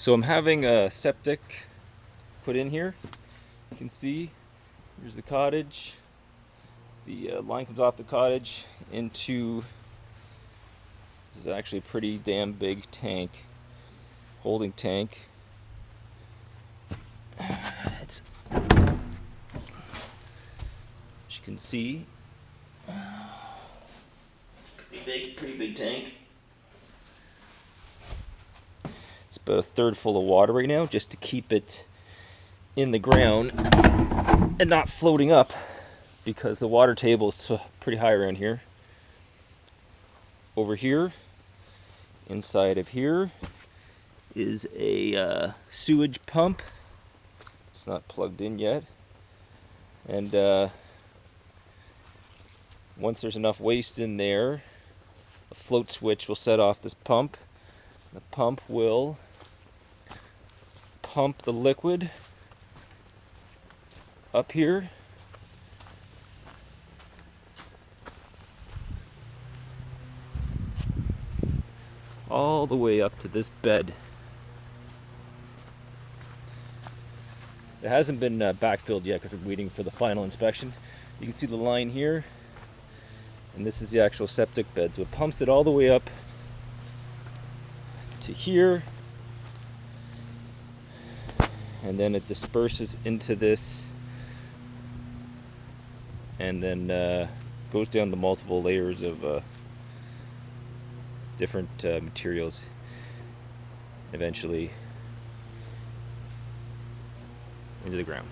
So I'm having a septic put in here. You can see here's the cottage. The line comes off the cottage into, this is actually a pretty damn big tank, holding tank. It's, as you can see, pretty big tank. It's about a third full of water right now, just to keep it in the ground and not floating up, because the water table is pretty high around here. Over here, inside of here, is a sewage pump. It's not plugged in yet, and once there's enough waste in there, a float switch will set off this pump. The pump will pump the liquid up here all the way up to this bed. It hasn't been backfilled yet because we're waiting for the final inspection. You can see the line here, and this is the actual septic bed. So it pumps it all the way up to here, and then it disperses into this, and then goes down to multiple layers of different materials, eventually into the ground.